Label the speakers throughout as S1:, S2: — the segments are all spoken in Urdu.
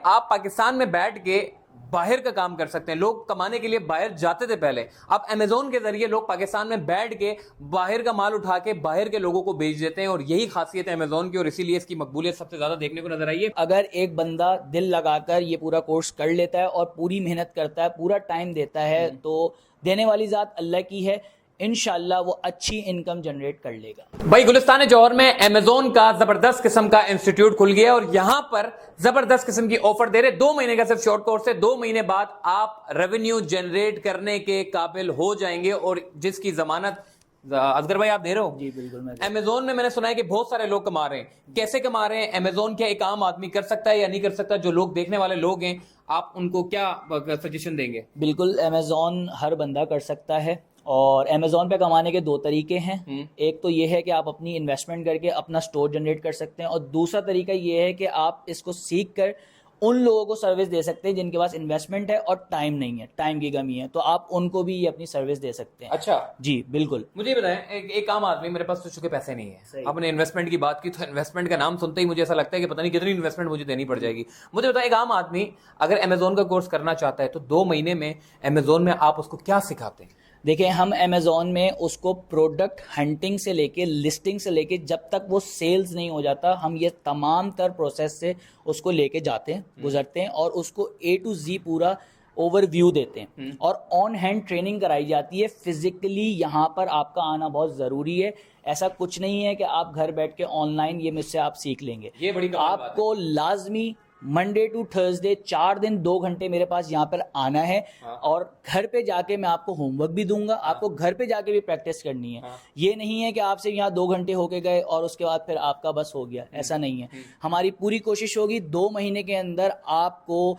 S1: آپ پاکستان میں بیٹھ کے باہر کا کام کر سکتے ہیں. لوگ کمانے کے لیے باہر جاتے تھے پہلے, اب امیزون کے ذریعے لوگ پاکستان میں بیٹھ کے باہر کا مال اٹھا کے باہر کے لوگوں کو بیچ دیتے ہیں, اور یہی خاصیت ہے امیزون کی, اور اسی لیے اس کی مقبولیت سب سے زیادہ دیکھنے کو نظر آئی ہے.
S2: اگر ایک بندہ دل لگا کر یہ پورا کورس کر لیتا ہے اور پوری محنت کرتا ہے, پورا ٹائم دیتا ہے, تو دینے والی ذات اللہ کی ہے, انشاءاللہ وہ اچھی انکم جنریٹ کر لے گا.
S1: بھائی گلستان جوہر میں امیزون کا زبردست قسم کا انسٹیٹیوٹ کھل گیا, اور یہاں پر زبردست قسم کی آفر دے رہے. 2 مہینے کا صرف شارٹ کورس ہے, 2 مہینے بعد آپ ریونیو جنریٹ کرنے کے قابل ہو جائیں گے, اور جس کی ضمانت اصغر بھائی آپ دے رہے ہو.
S2: جی بالکل.
S1: امیزون میں نے سنا ہے کہ بہت سارے لوگ کما رہے ہیں. کیسے کما رہے ہیں امیزون؟ کیا ایک عام آدمی کر سکتا ہے یا نہیں کر سکتا؟ جو لوگ دیکھنے والے لوگ ہیں, آپ ان کو کیا سجیشن دیں گے؟
S2: بالکل, امیزون ہر بندہ کر سکتا ہے, اور امیزون پہ کمانے کے 2 طریقے ہیں. ایک تو یہ ہے کہ آپ اپنی انویسٹمنٹ کر کے اپنا سٹور جنریٹ کر سکتے ہیں, اور دوسرا طریقہ یہ ہے کہ آپ اس کو سیکھ کر ان لوگوں کو سروس دے سکتے ہیں جن کے پاس انویسٹمنٹ ہے اور ٹائم نہیں ہے, ٹائم کی کمی ہے, تو آپ ان کو بھی یہ اپنی سروس دے سکتے ہیں.
S1: اچھا
S2: جی بالکل.
S1: مجھے بتائیں, ایک عام آدمی, میرے پاس تو چونکہ پیسے نہیں ہے, آپ نے انویسٹمنٹ کی بات کی تو انویسٹمنٹ کا نام سنتے ہی مجھے ایسا لگتا ہے کہ پتہ نہیں کتنی انویسٹمنٹ مجھے دینی پڑ جائے گی. مجھے بتائیں, ایک عام آدمی اگر امیزون کا کورس کرنا چاہتا ہے تو 2 مہینے میں امیزون میں آپ اس کو کیا سکھاتے ہیں؟
S2: دیکھیں, ہم امیزون میں اس کو پروڈکٹ ہنٹنگ سے لے کے لسٹنگ سے لے کے جب تک وہ سیلز نہیں ہو جاتا, ہم یہ تمام تر پروسیس سے اس کو لے کے جاتے ہیں, گزرتے ہیں, اور اس کو A to Z پورا اوور ویو دیتے ہیں, اور آن ہینڈ ٹریننگ کرائی جاتی ہے. فزیکلی یہاں پر آپ کا آنا بہت ضروری ہے. ایسا کچھ نہیں ہے کہ آپ گھر بیٹھ کے آن لائن یہ مجھ سے آپ سیکھ لیں گے.
S1: یہ بڑی
S2: آپ کو لازمی منڈے ٹو تھرسڈے 4 دن 2 گھنٹے میرے پاس یہاں پر آنا ہے, اور گھر پہ جا کے میں آپ کو ہوم ورک بھی دوں گا, آپ کو گھر پہ جا کے بھی پریکٹس کرنی ہے. یہ نہیں ہے کہ آپ سے یہاں 2 گھنٹے ہو کے گئے اور اس کے بعد پھر آپ کا بس ہو گیا, ایسا نہیں ہے. ہماری پوری کوشش ہوگی 2 مہینے کے اندر آپ کو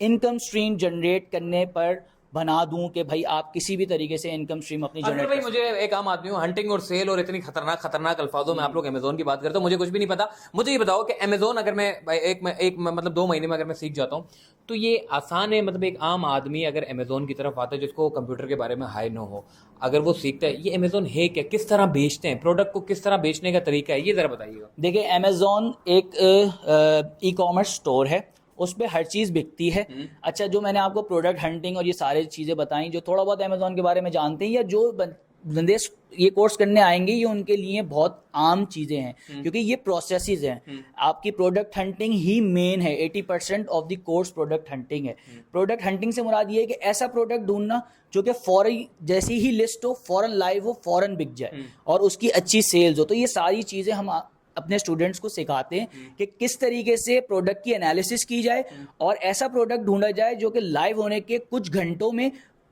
S2: انکم سٹریم جنریٹ کرنے پر بنا دوں کہ بھائی آپ کسی بھی طریقے سے انکم سٹریم اپنی جنریٹ
S1: بھائی مجھے ایک عام آدمی ہوں, ہنٹنگ اور سیل اور اتنی خطرناک الفاظوں میں آپ لوگ امیزون کی بات کرتے ہو, مجھے کچھ بھی نہیں پتا. مجھے یہ بتاؤ کہ امیزون اگر میں ایک مطلب 2 مہینے میں اگر میں سیکھ جاتا ہوں تو یہ آسان ہے؟ مطلب ایک عام آدمی اگر امیزون کی طرف آتا ہے جس کو کمپیوٹر کے بارے میں ہائی نہ ہو, اگر وہ سیکھتا ہے یہ امیزون ہے کیا, کس طرح بیچتے ہیں پروڈکٹ کو, کس طرح بیچنے کا طریقہ ہے, یہ ذرا بتائیے گا.
S2: دیکھیں, امیزون ایک ای کامرس سٹور ہے, اس پہ ہر چیز بکتی ہے. اچھا, جو میں نے آپ کو پروڈکٹ ہنٹنگ اور یہ سارے چیزیں بتائیں, جو تھوڑا بہت امیزون کے بارے میں جانتے ہیں یا جو بندے یہ کورس کرنے آئیں گے, یہ ان کے لیے بہت عام چیزیں ہیں, کیونکہ یہ پروسیسز ہیں. آپ کی پروڈکٹ ہنٹنگ ہی مین ہے, 80% of the course product hunting ہے. پروڈکٹ ہنٹنگ سے مراد یہ ہے کہ ایسا پروڈکٹ ڈھونڈنا جو کہ فوراً جیسی ہی لسٹ ہو, فوراً لائیو ہو, فوراً بک جائے, اور اس کی اچھی سیلز ہو. تو یہ ساری چیزیں ہم اپنے اسٹوڈنٹس کو سکھاتے ہیں کہ کس طریقے سے پروڈکٹ کی انالیسس کی جائے اور ایسا پروڈکٹ ڈھونڈا جائے جو کہ لائیو ہونے کے کچھ گھنٹوں میں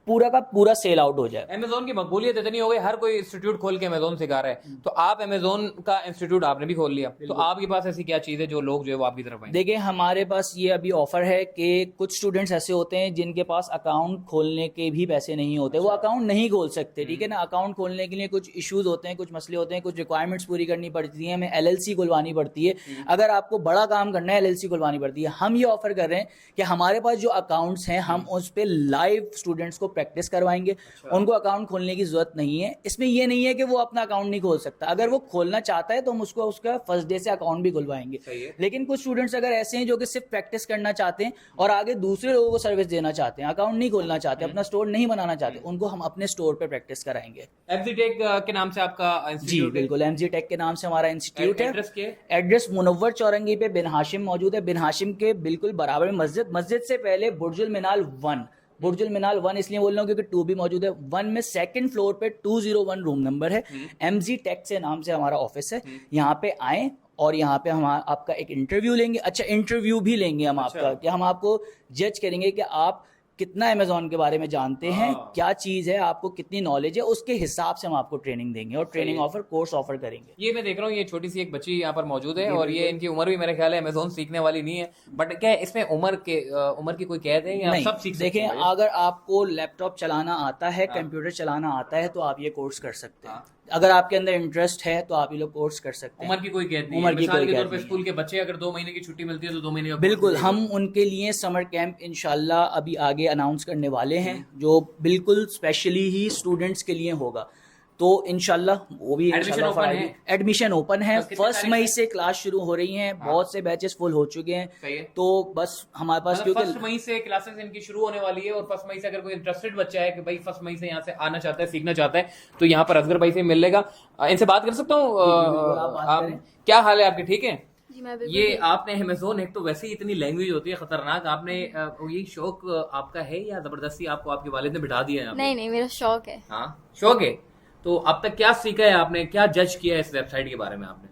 S2: پورا کا پورا سیل آؤٹ ہو جائے.
S1: امیزون کی مقبولیت اتنی ہو گئی, ہر کوئی انسٹیٹیوٹ کھول کے امیزون سکھا رہا ہے, تو آپ امیزون کا انسٹیٹیوٹ آپ نے بھی کھول لیا, تو آپ کے پاس ایسی کیا چیز ہے جو لوگ جو ہے وہ آپ کی طرف آئیں؟
S2: دیکھیں, ہمارے پاس یہ ابھی آفر ہے کہ کچھ اسٹوڈنٹس ایسے ہوتے ہیں جن کے پاس اکاؤنٹ کھولنے کے بھی پیسے نہیں ہوتے, وہ اکاؤنٹ نہیں کھول سکتے, ٹھیک ہے نا. اکاؤنٹ کھولنے کے لیے کچھ ایشوز ہوتے ہیں, کچھ مسئلے ہوتے ہیں, کچھ ریکوائرمنٹس پوری کرنی پڑتی ہیں, ہمیں LLC کھلوانی پڑتی ہے. اگر آپ کو بڑا کام کرنا ہے LLC کھلوانی پڑتی ہے. ہم یہ آفر کر رہے ہیں کہ ہمارے پاس جو اکاؤنٹس ہیں ہم اس پہ لائیو اسٹوڈنٹس کو پریکٹس کروائیں گے. ان کو اکاؤنٹ کھولنے کی ضرورت نہیں ہے. اس میں یہ نہیں ہے کہ وہ اپنا اکاؤنٹ نہیں کھول سکتا, اگر وہ کھولنا چاہتا ہے تو ہم اس کو اس کا فرسٹ ڈے سے اکاؤنٹ بھی کھلوائیں گے. لیکن کچھ اسٹوڈنٹس اگر ایسے ہیں جو کہ صرف پریکٹس کرنا چاہتے ہیں اور آگے دوسرے لوگوں کو سروس دینا چاہتے ہیں, اکاؤنٹ نہیں کھولنا چاہتے, اپنا اسٹور نہیں بنانا چاہتے, ان کو ہم اپنے اسٹور پہ پریکٹس کرائیں گے.
S1: MZ Tech کے نام سے آپ کا
S2: جی بالکل, MZ Tech کے نام سے ہمارا انسٹیٹیوٹ ہے. ایڈریس منور چورنگی پہ بن ہاشم موجود ہے. بن ہاشم کے بالکل برابر میں مسجد سے پہلے برج المنال 1, برج المنال 1 اس لیے بول رہا ہوں کیونکہ 2 بھی موجود ہے. 1 میں 2nd فلور پہ 201 روم نمبر ہے. MZ Tech سے نام سے ہمارا آفس ہے. یہاں پہ آئیں اور یہاں پہ ہم آپ کا ایک انٹرویو لیں گے. اچھا, انٹرویو بھی لیں گے ہم آپ کا, کہ ہم آپ کو جج کریں گے کہ آپ کتنا امیزون کے بارے میں جانتے ہیں, کیا چیز ہے, آپ کو کتنی نالج ہے, اس کے حساب سے ہم آپ کو ٹریننگ دیں گے اور ٹریننگ آفر کورس آفر کریں گے.
S1: یہ میں دیکھ رہا ہوں, یہ چھوٹی سی ایک بچی یہاں پر موجود ہے, اور یہ ان کی عمر بھی میرے خیال ہے امیزون سیکھنے والی نہیں ہے, بٹ کیا اس میں عمر کی کوئی قید ہے یا سب سیکھ سکتے ہیں؟
S2: دیکھیں, اگر آپ کو لیپ ٹاپ چلانا آتا ہے, کمپیوٹر چلانا آتا ہے, تو آپ یہ کورس کر سکتے ہیں. اگر آپ کے اندر انٹرسٹ ہے تو آپ یہ لوگ کورس کر سکتے ہیں.
S1: عمر کی کوئی قید نہیں ہے. مثال کے طور پہ اسکول کے بچے اگر 2 مہینے کی چھٹی ملتی ہے تو 2 مہینے کا
S2: بالکل, ہم ان کے لیے سمر کیمپ انشاءاللہ ابھی آگے اناؤنس کرنے والے ہیں, جو بالکل اسپیشلی ہی اسٹوڈنٹس کے لیے ہوگا. تو انشاءاللہ وہ بھی
S1: Admission open ہے؟
S2: ایڈمیشن اوپن ہے.
S1: کتنے
S2: 1
S1: تاریخ
S2: مئی سے کلاس شروع ہو رہی ہیں, بہت سے بیچز فل ہو چکے ہیں.
S1: صحیح ہے.
S2: تو بس ہمارے پاس
S1: مطلب
S2: کیونکہ
S1: 1 مئی سے کلاسز ان کی شروع ہونے والی ہے, اور 1 مئی سے اگر کوئی انٹرسٹڈ بچہ ہے کہ بھائی 1 مئی سے یہاں سے آنا چاہتا ہے, سیکھنا چاہتا ہے, تو یہاں پر اصغر بھائی سے مل لے گا. ان سے بات کر سکتا ہوں؟ آپ کیا حال ہے آپ کے؟ ٹھیک ہے. یہ آپ نے امیزون, ایک تو ویسے ہی اتنی لینگویج ہوتی ہے خطرناک, آپ نے یہ شوق آپ کا ہے یا زبردستی آپ کو آپ کے والد نے بٹھا دیا ہے؟
S3: نہیں میرا شوق ہے.
S1: ہاں شوق ہے. تو اب تک کیا سیکھا ہے آپ نے, کیا جج کیا ہے اس ویب سائٹ کے بارے میں آپ نے؟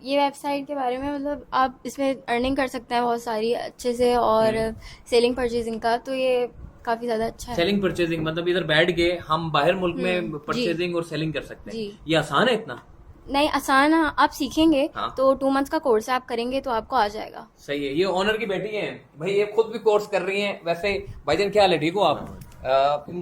S3: یہ ویب سائٹ کے بارے میں مطلب آپ اس میں ارننگ کر سکتے ہیں بہت ساری اچھے سے, اور سیلنگ پرچیزنگ کا تو یہ کافی زیادہ اچھا ہے.
S1: سیلنگ پرچیزنگ مطلب ادھر بیٹھ کے ہم باہر ملک میں پرچیزنگ اور سیلنگ کر سکتے ہیں. یہ آسان ہے اتنا؟
S3: نہیں آسان, آپ سیکھیں گے تو 2 منتھس کا کورس آپ کریں گے تو آپ کو آ جائے گا.
S1: صحیح ہے. یہ آنر کی بیٹی ہیں بھائی, یہ خود بھی کورس کر رہی ہیں. ویسے بھائی جان کیا حال ہے, ٹھیک ہو آپ؟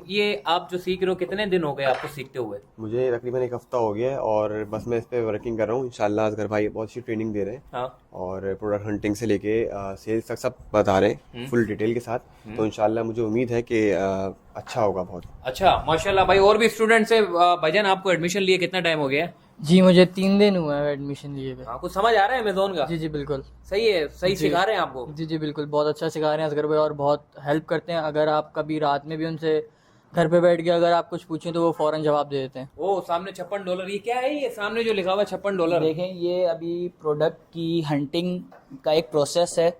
S1: یہ آپ جو سیکھ رہے ہو کتنے دن ہو گئے آپ کو سیکھتے ہوئے؟
S4: مجھے تقریباً 1 ہفتہ ہو گیا ہے, اور بس میں اس پہ ورکنگ کر رہا ہوں. انشاءاللہ اصغر بھائی بہت اچھی ٹریننگ دے رہے ہیں, اور پروڈکٹ ہنٹنگ سے لے کے سیلز تک سب بتا رہے ہیں فل ڈیٹیل کے ساتھ. تو انشاءاللہ مجھے امید ہے کہ اچھا ہوگا بہت.
S1: اچھا ماشاءاللہ بھائی. اور بھی اسٹوڈنٹ سے بھائی جان آپ کو ایڈمیشن لیے کتنا ٹائم ہو گیا؟
S5: جی مجھے 3 دن ہوا ہے ایڈمیشن لیے ہوئے.
S1: کچھ سمجھ آ رہا ہے امیزون کا؟
S5: جی بالکل
S1: صحیح ہے. صحیح سکھا رہے ہیں آپ کو؟
S5: جی بالکل, بہت اچھا سکھا رہے ہیں اصغر بھائی, اور بہت ہیلپ کرتے ہیں. اگر آپ کبھی رات میں بھی ان سے گھر پہ بیٹھ کے اگر آپ کچھ پوچھیں تو وہ فوراً جواب دے دیتے ہیں.
S1: وہ سامنے $56, یہ کیا ہے یہ سامنے جو لکھا ہوا ہے $56؟
S2: دیکھیں یہ ابھی پروڈکٹ کی ہنٹنگ کا ایک پروسیس ہے.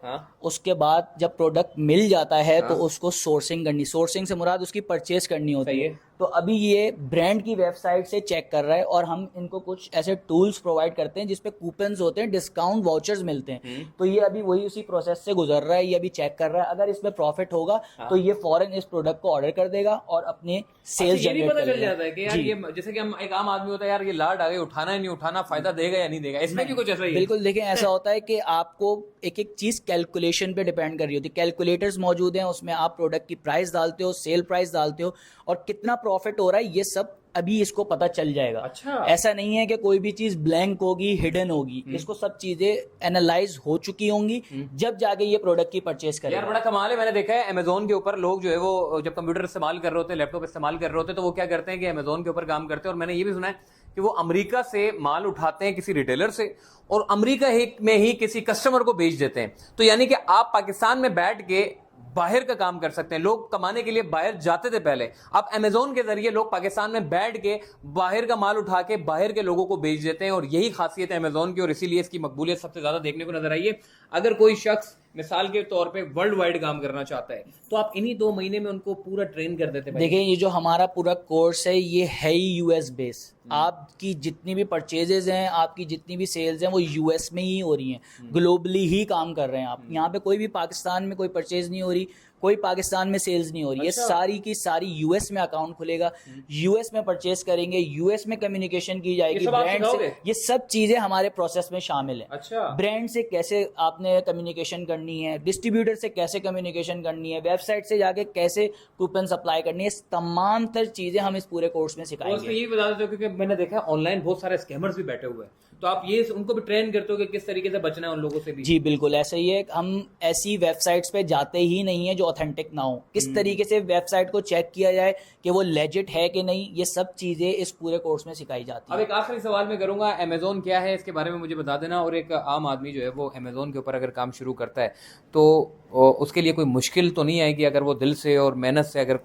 S2: اس کے بعد جب پروڈکٹ مل جاتا ہے تو اس کو سورسنگ کرنی, سورسنگ سے مراد اس کی پرچیز کرنی ہوتی ہے. تو ابھی یہ برانڈ کی ویب سائٹ سے چیک کر رہا ہے, اور ہم ان کو کچھ ایسے ٹولز پرووائڈ کرتے ہیں جس پہ کوپنز ہوتے ہیں, ڈسکاؤنٹ واؤچرز ملتے ہیں. تو یہ ابھی وہی اسی پروسیس سے گزر رہا ہے, یہ ابھی چیک کر رہا ہے. اگر اس میں پروفٹ ہوگا تو یہ فوراً اس پروڈکٹ کو آرڈر کر دے گا اور اپنے سیلز
S1: جنریٹ کر چل جاتا ہے کہ یار یہ جیسے کہ ہم ایک عام آدمی ہوتا ہے, یار یہ لاٹ آ گئی, اٹھانا ہے نہیں اٹھانا, فائدہ دے گا یا نہیں دے گا, اس میں بھی کچھ ایسا ہی ہے.
S2: بالکل. دیکھیں ایسا ہوتا ہے کہ آپ کو ایک ایک چیز کیلکولیشن پہ ڈیپینڈ کر رہی ہوتی ہے. کیلکولیٹرز موجود ہیں, اس میں آپ پروڈکٹ کی پرائس ڈالتے ہو, سیل پرائس ڈالتے ہو, اور کتنا پروفٹ ہو رہا ہے یہ سب ابھی اس کو پتہ چل جائے گا.
S1: اچھا,
S2: ایسا نہیں ہے کہ کوئی بھی چیز بلینک ہوگی, ہڈن ہوگی. اس کو سب چیزیں اینالائز ہو چکی ہوں گی جب جا کے یہ پروڈکٹ کی پرچیز کرے.
S1: یار بڑا کمال ہے. میں نے دیکھا ہے امیزون کے اوپر لوگ جو ہے وہ جب کمپیوٹر استعمال کر رہے ہوتے ہیں, لیپ ٹاپ استعمال کر رہے ہوتے ہیں, تو وہ کیا کرتے ہیں کہ امیزون کے اوپر کام کرتے ہیں. اور میں نے یہ بھی سنا ہے کہ وہ امریکہ سے مال اٹھاتے ہیں کسی ریٹیلر سے, اور امریکہ میں ہی کسی کسٹمر کو بیچ دیتے ہیں. تو یعنی کہ آپ پاکستان میں بیٹھ کے باہر کا کام کر سکتے ہیں. لوگ کمانے کے لیے باہر جاتے تھے پہلے, اب امیزون کے ذریعے لوگ پاکستان میں بیٹھ کے باہر کا مال اٹھا کے باہر کے لوگوں کو بیچ دیتے ہیں. اور یہی خاصیت ہے امیزون کی, اور اسی لیے اس کی مقبولیت سب سے زیادہ دیکھنے کو نظر آئی ہے. اگر کوئی شخص مثال کے طور پہ ورلڈ وائڈ کام کرنا چاہتا ہے تو آپ انہی 2 مہینے میں ان کو پورا ٹرین کر دیتے ہیں.
S2: دیکھیں یہ جو ہمارا پورا کورس ہے یہ ہے ہی یو ایس بیس. آپ کی جتنی بھی پرچیزز ہیں, آپ کی جتنی بھی سیلز ہیں, وہ یو ایس میں ہی ہو رہی ہیں, گلوبلی ہی کام کر رہے ہیں آپ. یہاں پہ کوئی بھی پاکستان میں کوئی پرچیز نہیں ہو رہی, کوئی پاکستان میں سیلز نہیں ہو رہی. یہ ساری کی ساری یو ایس میں اکاؤنٹ کھلے گا, یو ایس میں پرچیز کریں گے, یو ایس میں کمیونیکیشن کی جائے گی برانڈ سے. یہ سب چیزیں ہمارے پروسیس میں شامل ہیں.
S1: اچھا,
S2: برانڈ سے کیسے آپ نے کمیونیکیشن کرنی ہے, ڈسٹریبیوٹر سے کیسے کمیونیکیشن کرنی ہے, ویب سائٹ سے جا کے کیسے کوپن سپلائی کرنی ہے, تمام تر چیزیں ہم اس پورے کورس میں سکھائیں گے.
S1: یہ بتا دیتے ہو کیونکہ میں نے دیکھا آن لائن بہت سارے اسکیمرز بھی بیٹھے ہوئے ہیں, تو آپ یہ ان کو بھی ٹرین کرتے ہو کہ کس طریقے سے بچنا ہے ان لوگوں سے بھی؟
S2: جی بالکل ایسا ہی ہے. ہم ایسی ویب سائٹس پہ جاتے ہی نہیں ہیں جو اوتھینٹک نہ ہو. کس طریقے سے ویب سائٹ کو چیک کیا جائے کہ وہ لیجٹ ہے کہ نہیں, یہ سب چیزیں اس پورے کورس میں سکھائی جاتی ہیں.
S1: اب ایک آخری سوال میں کروں گا, امیزون کیا ہے اس کے بارے میں مجھے بتا دینا. اور ایک عام آدمی جو ہے وہ امیزون کے اوپر اگر کام شروع کرتا ہے تو اس کے لیے کوئی مشکل تو نہیں آئے گی؟ اگر وہ دل سے اور محنت سے اگر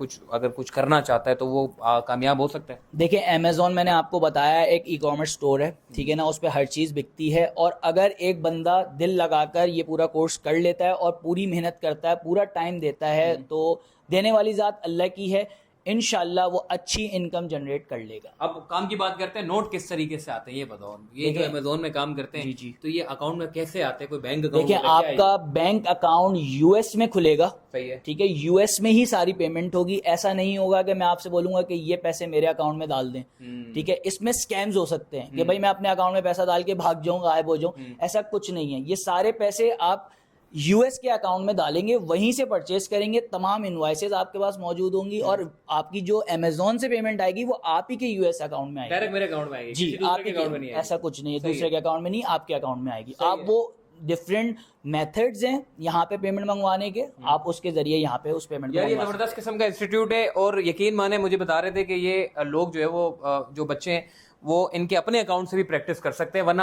S1: کچھ کرنا چاہتا ہے تو وہ کامیاب ہو سکتا ہے؟
S2: دیکھیں امیزون میں نے آپ کو بتایا ایک ای کامرس اسٹور ہے, ٹھیک ہے نا, اس پہ ہر چیز بکتی ہے. اور اگر ایک بندہ دل لگا کر یہ پورا کورس کر لیتا ہے اور پوری محنت کرتا ہے, پورا ٹائم دیتا ہے, تو دینے والی ذات اللہ کی ہے, انشاءاللہ وہ اچھی انکم جنریٹ کر لے گا.
S1: اب کام کی بات کرتے ہیں, نوٹ کس طریقے سے آتے ہیں یہ بتاؤ. یہ جو امیزون میں کام کرتے ہیں تو یہ اکاؤنٹ میں کیسے آتے ہیں؟ کوئی بینک اکاؤنٹ؟
S2: دیکھیں آپ کا بینک اکاؤنٹ یو ایس میں کھلے گا,
S1: صحیح ہے,
S2: ٹھیک ہے, یو ایس میں ہی ساری پیمنٹ ہوگی. ایسا نہیں ہوگا کہ میں آپ سے بولوں گا کہ یہ پیسے میرے اکاؤنٹ میں ڈال دیں, ٹھیک ہے. اس میں اسکیمز ہو سکتے ہیں کہ بھائی میں اپنے اکاؤنٹ میں پیسہ ڈال کے بھاگ جاؤں, غائب ہو جاؤں. ایسا کچھ نہیں ہے. یہ سارے پیسے آپ یو ایس کے اکاؤنٹ میں ڈالیں گے, وہیں سے پرچیز کریں گے, تمام انوائسز آپ کے پاس موجود ہوں گی, اور آپ کی جو امیزون سے پیمنٹ آئے گی وہ آپ ہی کے یو ایس اکاؤنٹ میں آئے گی,
S1: ڈائریکٹ میرے اکاؤنٹ میں آئے گی.
S2: جی آپ کے اکاؤنٹ میں نہیں, ایسا کچھ نہیں ہے, دوسرے کے اکاؤنٹ میں نہیں, آپ کے اکاؤنٹ میں آئے گی. آپ وہ ڈفرینٹ میتھڈز ہیں یہاں پہ پیمنٹ منگوانے کے, آپ اس کے ذریعے یہاں پہ اس پیمنٹ
S1: یار یہ زبردست قسم کا انسٹیٹیوٹ ہے, اور یقین مانے مجھے بتا رہے تھے کہ یہ لوگ جو ہے وہ جو بچے ہیں وہ ان کے اپنے اکاؤنٹ سے بھی پریکٹس کر سکتے ہیں, ورنہ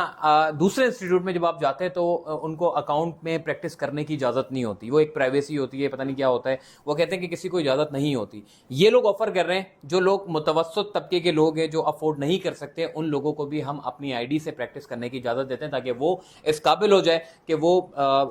S1: دوسرے انسٹیٹیوٹ میں جب آپ جاتے ہیں تو ان کو اکاؤنٹ میں پریکٹس کرنے کی اجازت نہیں ہوتی, وہ ایک پرائیویسی ہوتی ہے, پتہ نہیں کیا ہوتا ہے, وہ کہتے ہیں کہ کسی کو اجازت نہیں ہوتی. یہ لوگ آفر کر رہے ہیں, جو لوگ متوسط طبقے کے لوگ ہیں جو افورڈ نہیں کر سکتے, ان لوگوں کو بھی ہم اپنی آئی ڈی سے پریکٹس کرنے کی اجازت دیتے ہیں تاکہ وہ اس قابل ہو جائے کہ وہ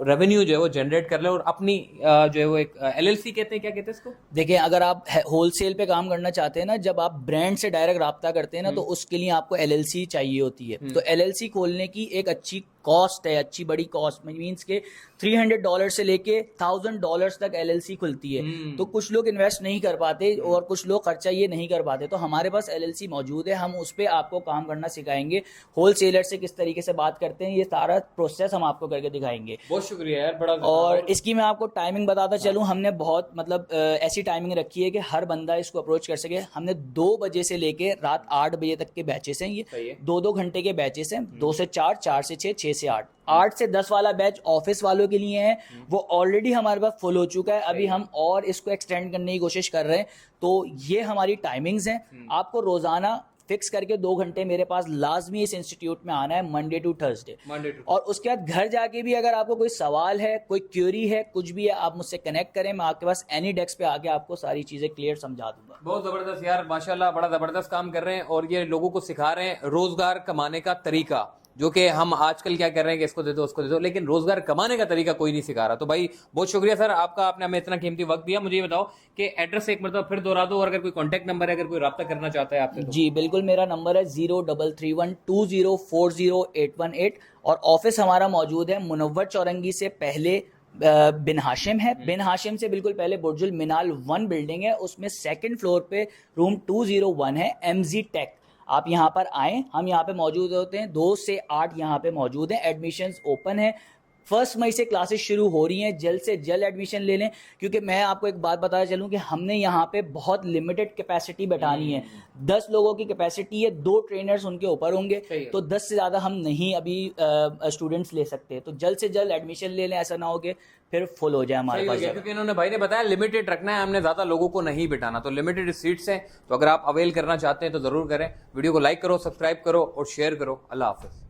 S1: ریونیو جو ہے وہ جنریٹ کر لے, اور اپنی جو ہے وہ ایک LLC کہتے ہیں, کیا کہتے ہیں اس کو,
S2: دیکھیں اگر آپ ہول سیل پہ کام کرنا چاہتے ہیں نا, جب آپ برانڈ سے ڈائریکٹ رابطہ کرتے ہیں نا تو اس کے لیے آپ کو LLC چاہیے ہوتی ہے. تو LLC کھولنے کی ایک اچھی کاسٹ ہے, اچھی بڑی کاسٹ مینس کہ $300 سے لے کے $1,000 تک LLC کھلتی ہے. تو کچھ لوگ انویسٹ نہیں کر پاتے اور کچھ لوگ خرچہ یہ نہیں کر پاتے, تو ہمارے پاس LLC موجود ہے, ہم اس پہ آپ کو کام کرنا سکھائیں گے, ہول سیلر سے کس طریقے سے بات کرتے ہیں, یہ سارا پروسیس ہم آپ کو کر کے دکھائیں گے.
S1: بہت شکریہ یار, بڑا.
S2: اور اس کی میں آپ کو ٹائمنگ بتاتا چلوں, ہم نے بہت مطلب ایسی ٹائمنگ رکھی ہے کہ ہر بندہ اس کو اپروچ کر سکے. ہم نے 2 بجے سے لے کے رات 8 بجے تک کے بیچز ہیں, یہ 2 گھنٹے کے بیچز ہیں, 2 سے 4, 4 سے 6, 6 سے 8. 8 سے 10 والا بیچ آفس والوں کے لیے ہے, وہ آلریڈی ہمارے پاس فل ہو چکا ہے, ابھی ہم اور اس کو ایکسٹینڈ کرنے کی کوشش کر رہے ہیں. تو یہ ہماری ٹائمنگز ہیں, آپ کو روزانہ فکس کر کے 2 گھنٹے میرے پاس لازمی اس انسٹیٹیوٹ میں آنا ہے, منڈے ٹو تھرسڈے. اور اس کے بعد گھر جا کے بھی اگر آپ کو کوئی سوال ہے, کوئی کیوری ہے, کچھ بھی ہے, آپ مجھ سے کنیکٹ کریں, میں آپ کے پاس اینی ڈیسک پہ آ کے آپ کو ساری چیزیں کلیئر سمجھا دوں گا.
S1: بہت زبردست یار, ماشاءاللہ بڑا زبردست کام کر رہے ہیں, اور یہ لوگوں کو سکھا رہے ہیں روزگار کمانے کا طریقہ, جو کہ ہم آج کل کیا کر رہے ہیں کہ اس کو دے دو اس کو دے دو, لیکن روزگار کمانے کا طریقہ کوئی نہیں سکھا رہا. تو بھائی بہت شکریہ سر آپ کا, آپ نے ہمیں اتنا قیمتی وقت دیا. مجھے یہ بتاؤ کہ ایڈریس ایک مرتبہ پھر دوہرا دو, اور اگر کوئی کانٹیکٹ نمبر ہے, اگر کوئی رابطہ کرنا چاہتا ہے آپ سے.
S2: جی بالکل, میرا نمبر ہے 03312040,818, اور آفس ہمارا موجود ہے منور چورنگی سے پہلے بن ہاشم ہے, بن ہاشم سے بالکل پہلے برج المنال 1 بلڈنگ ہے, اس میں 2nd فلور پہ روم 201 ہے, MZ ٹیک. آپ یہاں پر آئیں, ہم یہاں پہ موجود ہوتے ہیں, 2 سے 8 یہاں پہ موجود ہیں. ایڈمیشنز اوپن ہے, 1 مئی سے کلاسز شروع ہو رہی ہیں, جلد سے جلد ایڈمیشن لے لیں. کیونکہ میں آپ کو ایک بات بتانا چلوں کہ ہم نے یہاں پہ بہت لمیٹڈ کیپیسٹی بٹھانی ہے, 10 لوگوں کی کیپیسٹی ہے, 2 ٹرینرز ان کے اوپر ہوں گے, تو 10 سے زیادہ ہم نہیں ابھی اسٹوڈنٹس لے سکتے. تو جلد سے جلد ایڈمیشن لے لیں, ایسا نہ ہو کہ پھر فل ہو جائے ہمارے پاس.
S1: کیونکہ انہوں نے بھائی نے بتایا لمیٹڈ رکھنا ہے, ہم نے زیادہ لوگوں کو نہیں بٹھانا, تو لمیٹڈ سیٹس ہیں, تو اگر آپ اویل کرنا چاہتے ہیں تو ضرور کریں. ویڈیو کو لائک کرو, سبسکرائب کرو اور شیئر کرو. اللہ حافظ.